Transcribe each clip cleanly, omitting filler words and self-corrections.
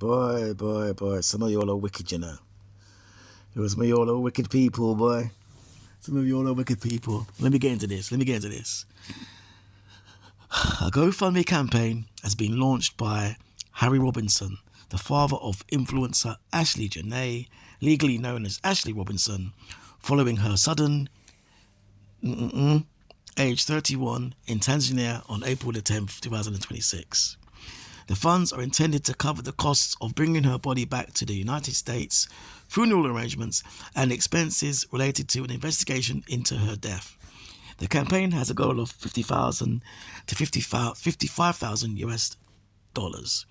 boy. Some of y'all are wicked, you know. Some of y'all are wicked people, boy. Some of y'all are wicked people. Let me get into this. A GoFundMe campaign has been launched by Harry Robinson, the father of influencer Ashlee Jenae, legally known as Ashlee Robinson, following her sudden age 31 in Tanzania on April the 10th, 2026. The funds are intended to cover the costs of bringing her body back to the United States, funeral arrangements, and expenses related to an investigation into her death. The campaign has a goal of $50,000 to $55,000 US dollars.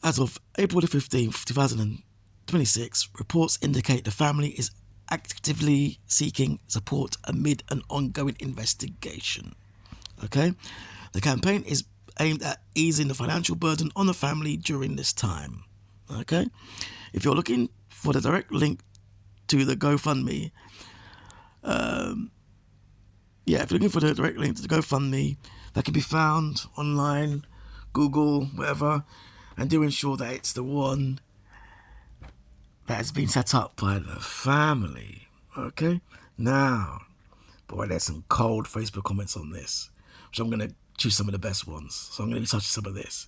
As of April the 15th, 2026, reports indicate the family is actively seeking support amid an ongoing investigation. Okay? The campaign is aimed at easing the financial burden on the family during this time. Okay? If you're looking for the direct link to the GoFundMe, if you're looking for the direct link to the GoFundMe, that can be found online, Google, whatever, and do ensure that it's the one that has been set up by the family. Okay? Now, boy, there's some cold Facebook comments on this, which I'm going to choose some of the best ones. So I'm going to be touching some of this.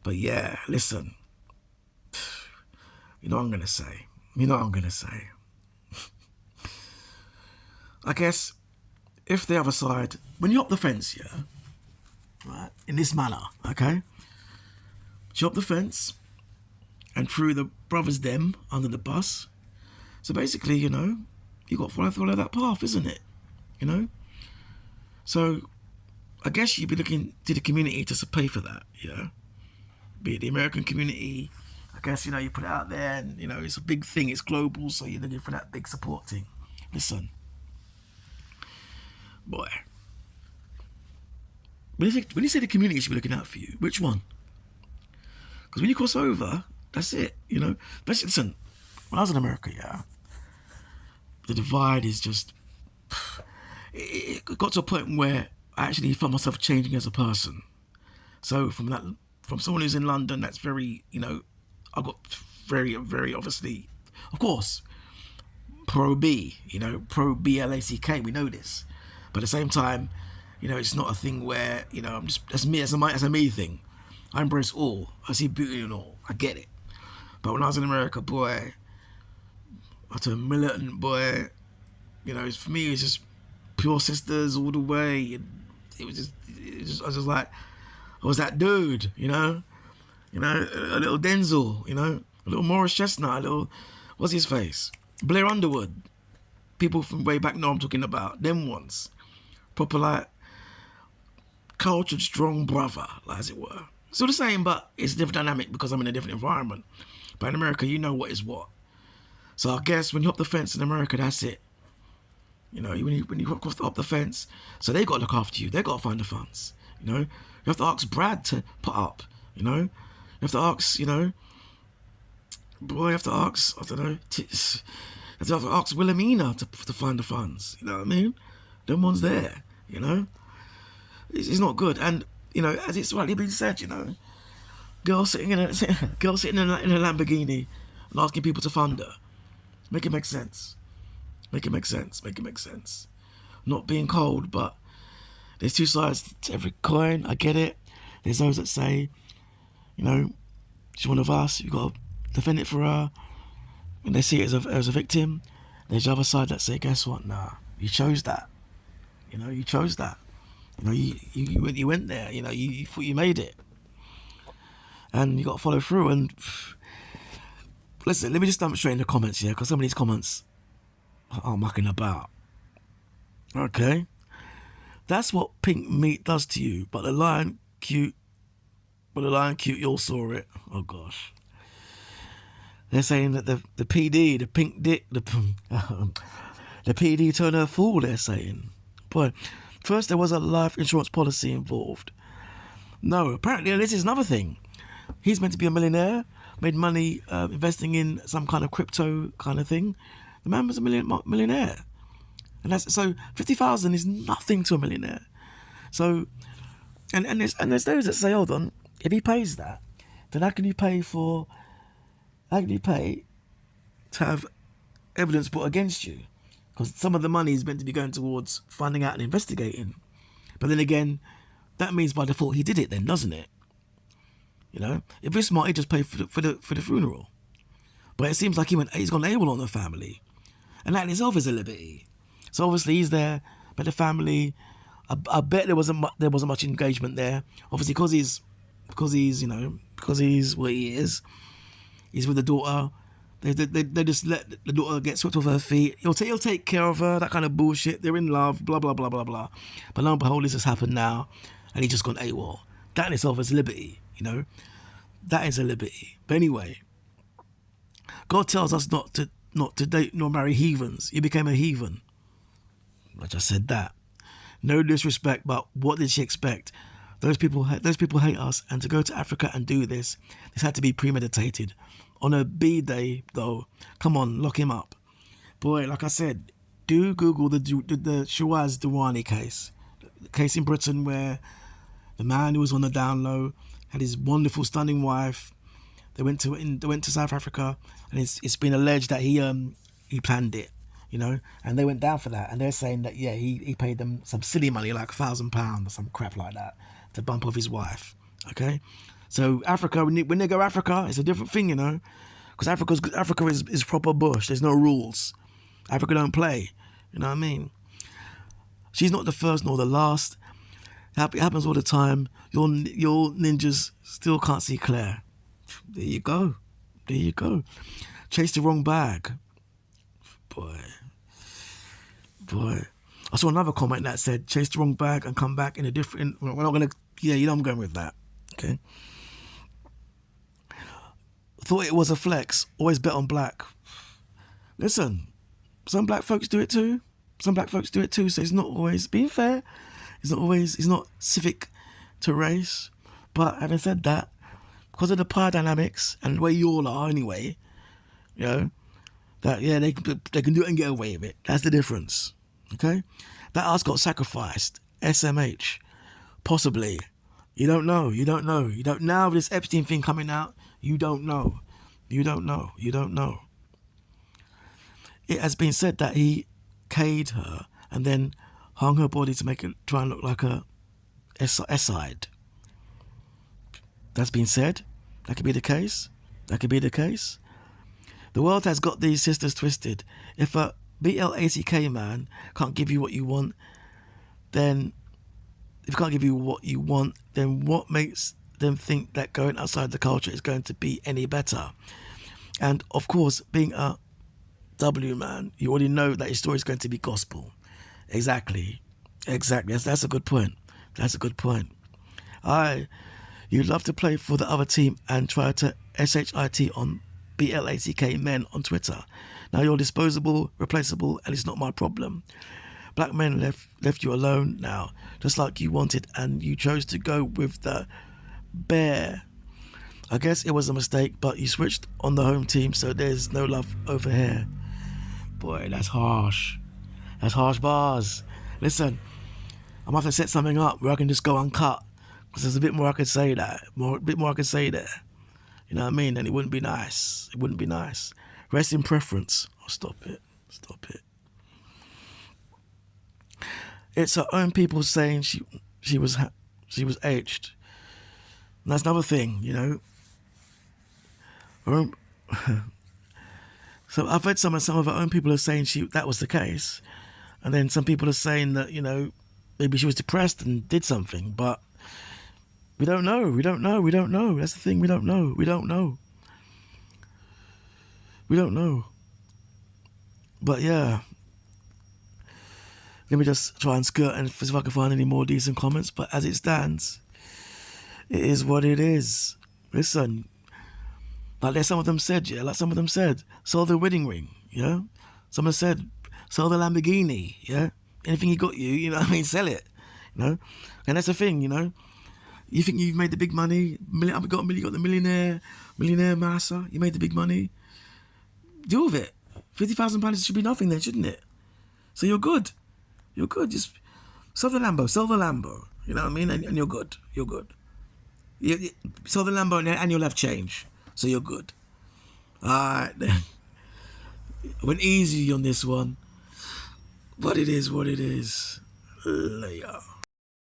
But yeah, listen. You know what I'm going to say. I guess if the other side, when you hop the fence, yeah, right, in this manner, okay, you hop the fence and threw the brothers them under the bus. So basically, you know, you got to follow that path, isn't it? You know? So I guess you'd be looking to the community to pay for that, yeah? Be it the American community, I guess, you know, you put it out there and, you know, it's a big thing, it's global, so you're looking for that big support thing. Listen, boy, when you say the community should be looking out for you, which one? Because when you cross over, that's it, you know? But listen, when I was in America, yeah, the divide is just, it got to a point where I actually found myself changing as a person. So from someone who's in London, that's very, you know, I got very, very obviously, of course, pro-B, you know, pro-BLACK, we know this. But at the same time, you know, it's not a thing where, you know, I'm just, that's a me thing. I embrace all. I see beauty in all. I get it. But when I was in America, boy, I turned militant, boy. You know, for me, it's just pure sisters all the way. I was just like, I was that dude, you know, a little Denzel, you know, a little Morris Chestnut, a little, what's his face? Blair Underwood. People from way back know I'm talking about. Them ones. Proper, like, cultured, strong brother, like, as it were. Still the same, but it's a different dynamic because I'm in a different environment. But in America, you know what is what. So I guess when you hop the fence in America, that's it. You know, when you hop the fence, so they got to look after you. They got to find the funds. You know, you have to ask Brad to put up. You know, you have to ask. You know, boy, you have to ask. I don't know. You have to ask Wilhelmina to find the funds. You know what I mean? Them ones there. You know, it's not good. And you know, as it's rightly been said, you know, girl sitting in a Lamborghini and asking people to fund her. Make it make sense. Make it make sense. Not being cold, but there's two sides to every coin. I get it. There's those that say, you know, she's one of us. You've got to defend it for her. And they see it as a victim. There's the other side that say, guess what? Nah, you chose that. You know, you chose that. You know, you went there. You know, you thought you made it. And you got to follow through. And listen, let me just dump straight in the comments here, because some of these comments are mucking about. Okay, that's what pink meat does to you. But the lion cute, you all saw it. Oh gosh, they're saying that the PD, the pink dick, the PD turned her fool. They're saying, but first there was a life insurance policy involved. No, apparently this is another thing. He's meant to be a millionaire, made money investing in some kind of crypto kind of thing. The man was a millionaire. And that's, so 50,000 is nothing to a millionaire. So, and there's those that say, hold on, If he pays that, then how can you pay to have evidence put against you? Because some of the money is meant to be going towards finding out and investigating. But then again, that means by default he did it then, doesn't it? You know, if he's smart, he just paid for the funeral. But it seems like he's gone AWOL on the family, and that in itself is a liberty. So obviously he's there, but the family, I bet there wasn't much engagement there. Obviously because he's what he is. He's with the daughter. They just let the daughter get swept off her feet. He'll take care of her. That kind of bullshit. They're in love. Blah blah blah blah blah. But lo and behold, this has happened now, and he's just gone AWOL. That in itself is liberty. You know, that is a liberty. But anyway, God tells us not to date nor marry heathens. You became a heathen. I just said that. No disrespect, but what did she expect? Those people hate us, and to go to Africa and do this had to be premeditated. On a B-day, though, come on, lock him up. Boy, like I said, do Google the Shawaz Douani case. The case in Britain where the man who was on the down low had his wonderful, stunning wife. They went to South Africa, and it's been alleged that he planned it, you know, and they went down for that. And they're saying that, yeah, he paid them some silly money, like £1,000 or some crap like that, to bump off his wife, okay? So Africa, when they go Africa, it's a different thing, you know, because Africa is proper bush. There's no rules. Africa don't play, you know what I mean? She's not the first nor the last. It happens all the time. Your ninjas still can't see clear. There you go. Chase the wrong bag. Boy. I saw another comment that said, chase the wrong bag and come back in a different... We're not going to... Yeah, you know I'm going with that. Okay. Thought it was a flex. Always bet on black. Listen, some black folks do it too. So it's not always... Being fair, it's not civic to race. But having said that, because of the power dynamics and the way you all are anyway, you know, that, yeah, they can do it and get away with it. That's the difference. Okay? That ass got sacrificed. SMH. Possibly. You don't know. Now with this Epstein thing coming out, you don't know. It has been said that he K'd her and then hung her body to make it try and look like a S-side. That's been said. That could be the case. The world has got these sisters twisted. If a BLACK man can't give you what you want, then what makes them think that going outside the culture is going to be any better? And of course, being a W man, you already know that your story is going to be gospel. Exactly. That's a good point. You'd love to play for the other team and try to SHIT on BLACK men on Twitter. Now you're disposable, replaceable, and it's not my problem. Black men left you alone now, just like you wanted, and you chose to go with the bear. I guess it was a mistake, but you switched on the home team, so there's no love over here. Boy, that's harsh. That's harsh bars. Listen, I'm going to have to set something up where I can just go uncut, because there's a bit more I could say there. You know what I mean? And it wouldn't be nice. Rest in preference. Oh, stop it. It's her own people saying she was aged. And that's another thing, you know. So I've read some of her own people are saying that was the case, and then some people are saying that, you know, maybe she was depressed and did something, but we don't know. That's the thing. We don't know. But yeah. Let me just try and skirt and see if I can find any more decent comments. But as it stands, it is what it is. Listen, some of them said, sell the wedding ring, yeah? Someone said, sell the Lamborghini, yeah? Anything he got you know what I mean, sell it, you know? And that's the thing, you know? You think you've made the big money, you got the millionaire massa, you made the big money, deal with it. £50,000 should be nothing then, shouldn't it? So you're good, just sell the Lambo, you know what I mean? And you're good. Sell the Lambo and you'll have change. So you're good. Alright then. I went easy on this one. But it is what it is. Later.